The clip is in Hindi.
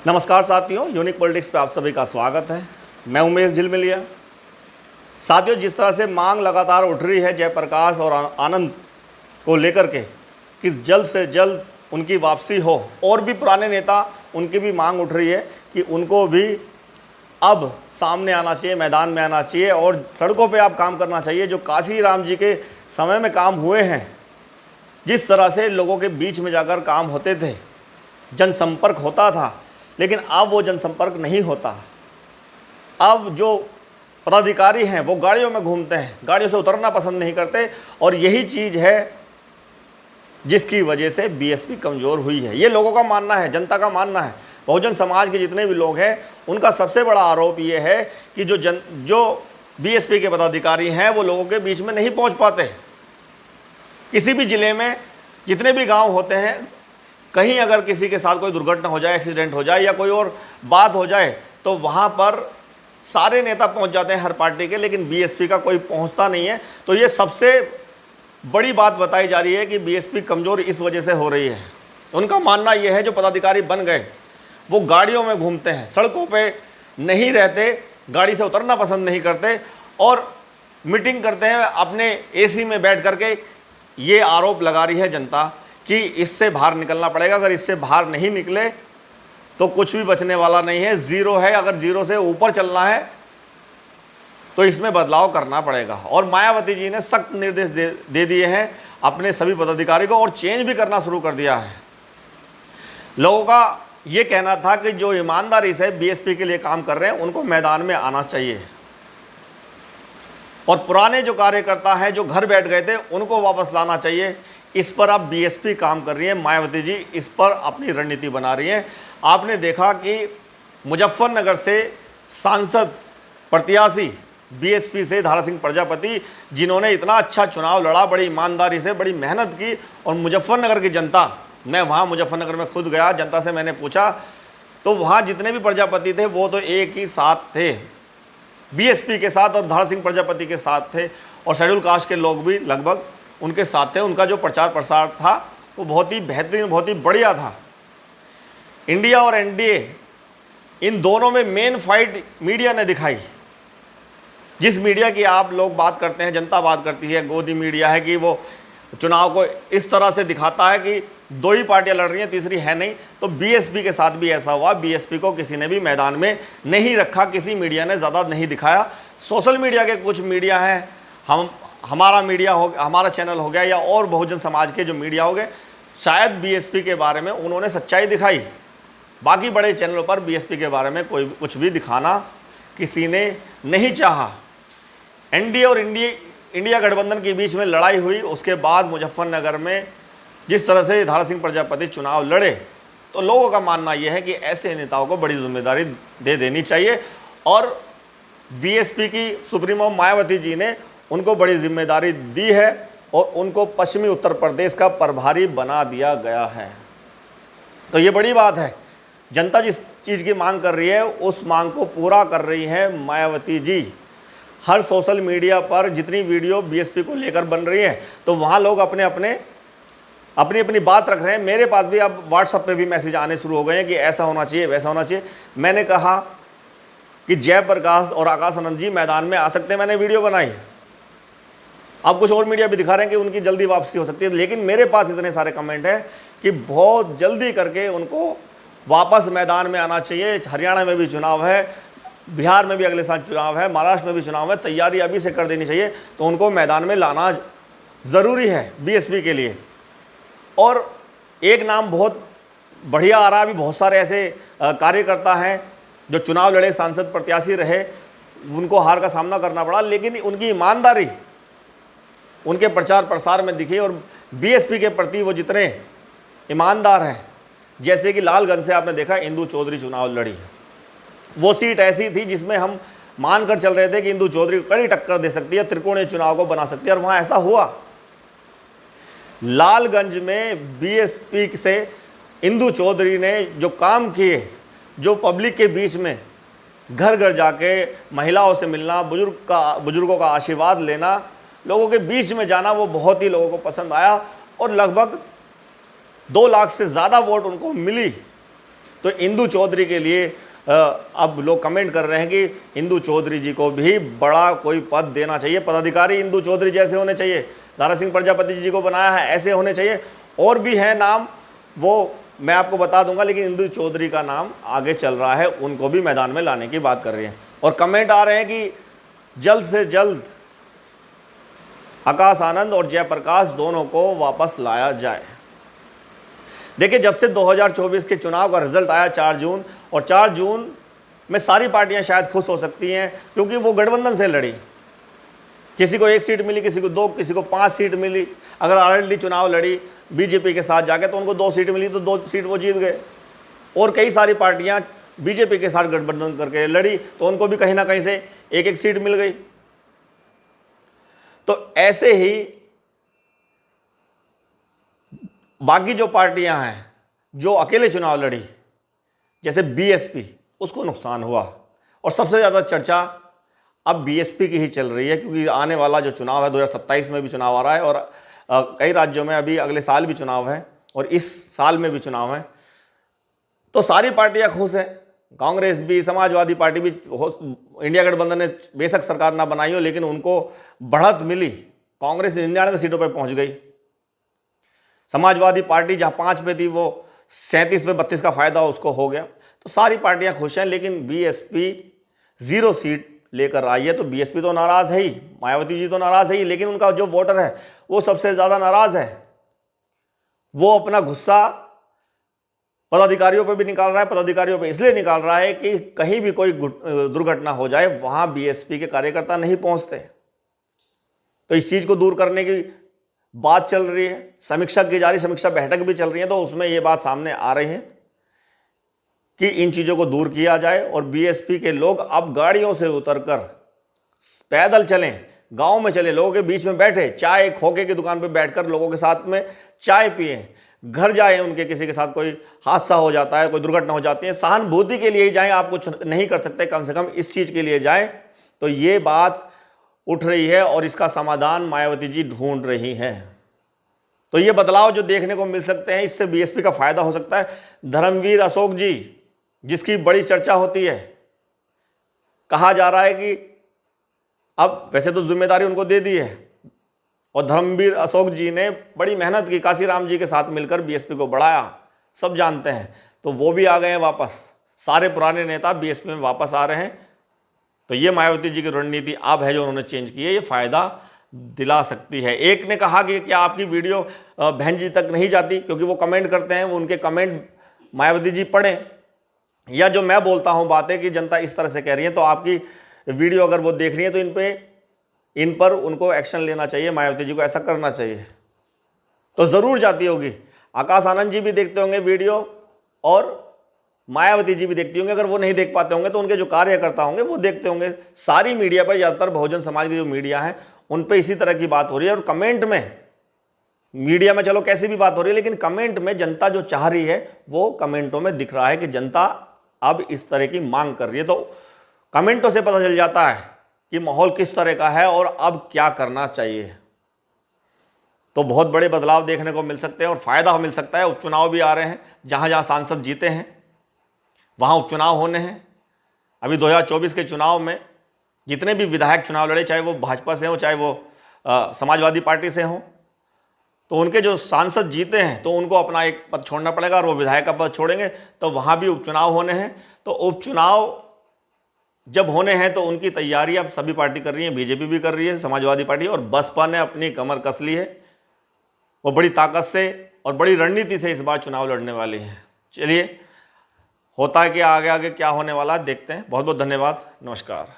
नमस्कार साथियों, यूनिक पॉलिटिक्स पे आप सभी का स्वागत है। मैं उमेश झिलमिलिया। साथियों, जिस तरह से मांग लगातार उठ रही है जयप्रकाश और आनंद को लेकर के कि जल्द से जल्द उनकी वापसी हो, और भी पुराने नेता उनकी भी मांग उठ रही है कि उनको भी अब सामने आना चाहिए, मैदान में आना चाहिए और सड़कों पे आप काम करना चाहिए। जो काशी राम जी के समय में काम हुए हैं, जिस तरह से लोगों के बीच में जाकर काम होते थे, जनसंपर्क होता था, लेकिन अब वो जनसंपर्क नहीं होता। अब जो पदाधिकारी हैं वो गाड़ियों में घूमते हैं, गाड़ियों से उतरना पसंद नहीं करते, और यही चीज़ है जिसकी वजह से बीएसपी कमज़ोर हुई है। ये लोगों का मानना है, जनता का मानना है। बहुजन समाज के जितने भी लोग हैं उनका सबसे बड़ा आरोप ये है कि जो बीएसपी के पदाधिकारी हैं वो लोगों के बीच में नहीं पहुंच पाते। किसी भी ज़िले में जितने भी गांव होते हैं, कहीं अगर किसी के साथ कोई दुर्घटना हो जाए, एक्सीडेंट हो जाए या कोई और बात हो जाए, तो वहाँ पर सारे नेता पहुँच जाते हैं हर पार्टी के, लेकिन बीएसपी का कोई पहुँचता नहीं है। तो ये सबसे बड़ी बात बताई जा रही है कि बीएसपी कमज़ोर इस वजह से हो रही है। उनका मानना यह है जो पदाधिकारी बन गए वो गाड़ियों में घूमते हैं, सड़कों पे नहीं रहते, गाड़ी से उतरना पसंद नहीं करते और मीटिंग करते हैं अपने एसी में बैठ करके। ये आरोप लगा रही है जनता कि इससे बाहर निकलना पड़ेगा। अगर इससे बाहर नहीं निकले तो कुछ भी बचने वाला नहीं है, ज़ीरो है। अगर ज़ीरो से ऊपर चलना है तो इसमें बदलाव करना पड़ेगा। और मायावती जी ने सख्त निर्देश दे दिए हैं अपने सभी पदाधिकारी को, और चेंज भी करना शुरू कर दिया है। लोगों का ये कहना था कि जो ईमानदारी से बीएसपी के लिए काम कर रहे हैं उनको मैदान में आना चाहिए, और पुराने जो कार्यकर्ता हैं जो घर बैठ गए थे उनको वापस लाना चाहिए। इस पर अब बीएसपी काम कर रही है, मायावती जी इस पर अपनी रणनीति बना रही हैं। आपने देखा कि मुजफ्फरनगर से सांसद प्रत्याशी बीएसपी से धारा सिंह प्रजापति, जिन्होंने इतना अच्छा चुनाव लड़ा, बड़ी ईमानदारी से, बड़ी मेहनत की, और मुजफ्फरनगर की जनता, मैं वहाँ मुजफ्फरनगर में खुद गया, जनता से मैंने पूछा तो वहाँ जितने भी प्रजापति थे वो तो एक ही साथ थे, बीएसपी के साथ और धारा सिंह प्रजापति के साथ थे, और शेड्यूल कास्ट के लोग भी लगभग उनके साथ थे। उनका जो प्रचार प्रसार था वो बहुत ही बेहतरीन, बहुत ही बढ़िया था। इंडिया और एनडीए, इन दोनों में मेन फाइट मीडिया ने दिखाई। जिस मीडिया की आप लोग बात करते हैं, जनता बात करती है, गोदी मीडिया है कि वो चुनाव को इस तरह से दिखाता है कि दो ही पार्टियां लड़ रही हैं, तीसरी है नहीं। तो बीएसपी के साथ भी ऐसा हुआ। बीएसपी को किसी ने भी मैदान में नहीं रखा, किसी मीडिया ने ज़्यादा नहीं दिखाया। सोशल मीडिया के कुछ मीडिया हैं, हमारा मीडिया हो, हमारा चैनल हो गया, या और बहुजन समाज के जो मीडिया हो गए, शायद बीएसपी के बारे में उन्होंने सच्चाई दिखाई। बाकी बड़े चैनलों पर बीएसपी के बारे में कोई कुछ भी दिखाना किसी ने नहीं चाहा। एनडीए और इंडिया गठबंधन के बीच में लड़ाई हुई, उसके बाद मुजफ्फरनगर में जिस तरह से धारा सिंह प्रजापति चुनाव लड़े, तो लोगों का मानना यह है कि ऐसे नेताओं को बड़ी जिम्मेदारी दे देनी चाहिए, और बीएसपी की सुप्रीमो मायावती जी ने उनको बड़ी जिम्मेदारी दी है और उनको पश्चिमी उत्तर प्रदेश का प्रभारी बना दिया गया है। तो ये बड़ी बात है। जनता जिस चीज़ की मांग कर रही है उस मांग को पूरा कर रही है मायावती जी। हर सोशल मीडिया पर जितनी वीडियो बीएसपी को लेकर बन रही है, तो वहाँ लोग अपनी अपनी बात रख रहे हैं। मेरे पास भी अब व्हाट्सएप पे भी मैसेज आने शुरू हो गए हैं कि ऐसा होना चाहिए, वैसा होना चाहिए। मैंने कहा कि जयप्रकाश और आकाश आनंद जी मैदान में आ सकते हैं, मैंने वीडियो बनाई। अब कुछ और मीडिया भी दिखा रहे हैं कि उनकी जल्दी वापसी हो सकती है, लेकिन मेरे पास इतने सारे कमेंट हैं कि बहुत जल्दी करके उनको वापस मैदान में आना चाहिए। हरियाणा में भी चुनाव है, बिहार में भी अगले साल चुनाव है, महाराष्ट्र में भी चुनाव है, तैयारी अभी से कर देनी चाहिए। तो उनको मैदान में लाना ज़रूरी है बीएसपी के लिए। और एक नाम बहुत बढ़िया आ रहा है, अभी बहुत सारे ऐसे कार्यकर्ता हैं जो चुनाव लड़े, सांसद प्रत्याशी रहे, उनको हार का सामना करना पड़ा, लेकिन उनकी ईमानदारी उनके प्रचार प्रसार में दिखी, और बीएसपी के प्रति वो जितने ईमानदार हैं। जैसे कि लालगंज से आपने देखा इंदु चौधरी चुनाव लड़ी, वो सीट ऐसी थी जिसमें हम मानकर चल रहे थे कि इंदु चौधरी कड़ी टक्कर दे सकती है, त्रिकोणीय चुनाव को बना सकती है, और वहाँ ऐसा हुआ। लालगंज में बीएसपी से इंदु चौधरी ने जो काम किए, जो पब्लिक के बीच में घर घर जाके महिलाओं से मिलना, बुजुर्गों का आशीर्वाद लेना, लोगों के बीच में जाना, वो बहुत ही लोगों को पसंद आया, और लगभग 2 लाख से ज़्यादा वोट उनको मिली। तो इंदु चौधरी के लिए अब लोग कमेंट कर रहे हैं कि इंदु चौधरी जी को भी बड़ा कोई पद देना चाहिए, पदाधिकारी इंदु चौधरी जैसे होने चाहिए, दारा सिंह प्रजापति जी को बनाया है ऐसे होने चाहिए। और भी हैं नाम, वो मैं आपको बता दूंगा, लेकिन इंदु चौधरी का नाम आगे चल रहा है, उनको भी मैदान में लाने की बात कर रही है। और कमेंट आ रहे हैं कि जल्द से जल्द आकाश आनंद और जयप्रकाश दोनों को वापस लाया जाए। देखिए, जब से 2024 के चुनाव का रिजल्ट आया 4 जून, और 4 जून में सारी पार्टियां शायद खुश हो सकती हैं, क्योंकि वो गठबंधन से लड़ी। किसी को 1 सीट मिली, किसी को 2, किसी को 5 सीट मिली। अगर आरएलडी चुनाव लड़ी बीजेपी के साथ जाके तो उनको 2 सीट मिली, तो 2 सीट वो जीत गए। और कई सारी पार्टियां बीजेपी के साथ गठबंधन करके लड़ी तो उनको भी कहीं ना कहीं से 1-1 सीट मिल गई। तो ऐसे ही बाकी जो पार्टियां हैं जो अकेले चुनाव लड़ी, जैसे बीएसपी, उसको नुकसान हुआ। और सबसे ज़्यादा चर्चा अब बीएसपी की ही चल रही है, क्योंकि आने वाला जो चुनाव है 2027 में भी चुनाव आ रहा है, और कई राज्यों में अभी अगले साल भी चुनाव है और इस साल में भी चुनाव है। तो सारी पार्टियां खुश हैं, कांग्रेस भी, समाजवादी पार्टी भी। इंडिया गठबंधन ने बेशक सरकार ना बनाई हो, लेकिन उनको बढ़त मिली। कांग्रेस 99 सीटों पर पहुंच गई। समाजवादी पार्टी जहां 5 पे थी वो 37 में 32 का फायदा उसको हो गया। तो सारी पार्टियां खुश हैं, लेकिन बीएसपी 0 सीट लेकर आई है। तो बीएसपी तो नाराज है ही, मायावती जी तो नाराज है ही, लेकिन उनका जो वोटर है वो सबसे ज्यादा नाराज है। वो अपना गुस्सा पदाधिकारियों पर भी निकाल रहा है। पदाधिकारियों पर इसलिए निकाल रहा है कि कहीं भी कोई दुर्घटना हो जाए, वहां बीएसपी के कार्यकर्ता नहीं पहुंचते। तो इस चीज को दूर करने की बात चल रही है, समीक्षा की जा रही, समीक्षा बैठक भी चल रही है। तो उसमें ये बात सामने आ रही है कि इन चीजों को दूर किया जाए और बीएसपी के लोग अब गाड़ियों से उतरकर पैदल चलें, गांव में चले, लोगों के बीच में बैठे, चाय खोखे की दुकान पर बैठकर लोगों के साथ में चाय पिए, घर जाए, उनके किसी के साथ कोई हादसा हो जाता है, कोई दुर्घटना हो जाती है, सहानुभूति के लिए ही जाएं। आप कुछ नहीं कर सकते, कम से कम इस चीज के लिए जाएं। तो ये बात उठ रही है और इसका समाधान मायावती जी ढूंढ रही हैं। तो ये बदलाव जो देखने को मिल सकते हैं, इससे बीएसपी का फायदा हो सकता है। धर्मवीर अशोक जी, जिसकी बड़ी चर्चा होती है, कहा जा रहा है कि अब वैसे तो जिम्मेदारी उनको दे दी है, और धर्मवीर अशोक जी ने बड़ी मेहनत की, काशीराम जी के साथ मिलकर बीएसपी को बढ़ाया, सब जानते हैं। तो वो भी आ गए हैं वापस, सारे पुराने नेता बीएसपी में वापस आ रहे हैं। तो ये मायावती जी की रणनीति अब है जो उन्होंने चेंज की है, ये फायदा दिला सकती है। एक ने कहा कि क्या आपकी वीडियो बहन जी तक नहीं जाती, क्योंकि वो कमेंट करते हैं, वो उनके कमेंट मायावती जी पढ़ें, या जो मैं बोलता हूं बातें कि जनता इस तरह से कह रही है, तो आपकी वीडियो अगर वो देख रही है तो इन पर उनको एक्शन लेना चाहिए, मायावती जी को ऐसा करना चाहिए। तो ज़रूर जाती होगी। आकाश आनंद जी भी देखते होंगे वीडियो और मायावती जी भी देखती होंगे। अगर वो नहीं देख पाते होंगे तो उनके जो कार्यकर्ता होंगे वो देखते होंगे। सारी मीडिया पर, ज़्यादातर बहुजन समाज की जो मीडिया है उन पर इसी तरह की बात हो रही है। और कमेंट में, मीडिया में चलो कैसी भी बात हो रही है, लेकिन कमेंट में जनता जो चाह रही है वो कमेंटों में दिख रहा है कि जनता अब इस तरह की मांग कर रही है। तो कमेंटों से पता चल जाता है कि माहौल किस तरह का है और अब क्या करना चाहिए। तो बहुत बड़े बदलाव देखने को मिल सकते हैं और फायदा मिल सकता है। उपचुनाव भी आ रहे हैं, जहां जहां सांसद जीते हैं वहां उपचुनाव होने हैं। अभी 2024 के चुनाव में जितने भी विधायक चुनाव लड़े, चाहे वो भाजपा से हो, चाहे वो समाजवादी पार्टी से हो, तो उनके जो सांसद जीते हैं तो उनको अपना एक पद छोड़ना पड़ेगा और वो विधायक का पद छोड़ेंगे, तो वहाँ भी उपचुनाव होने हैं। तो उपचुनाव जब होने हैं तो उनकी तैयारी अब सभी पार्टी कर रही है, बीजेपी भी कर रही है, समाजवादी पार्टी, और बसपा ने अपनी कमर कस ली है। वो बड़ी ताकत से और बड़ी रणनीति से इस बार चुनाव लड़ने वाली है। चलिए, होता है कि आगे आगे क्या होने वाला देखते हैं। बहुत बहुत धन्यवाद, नमस्कार।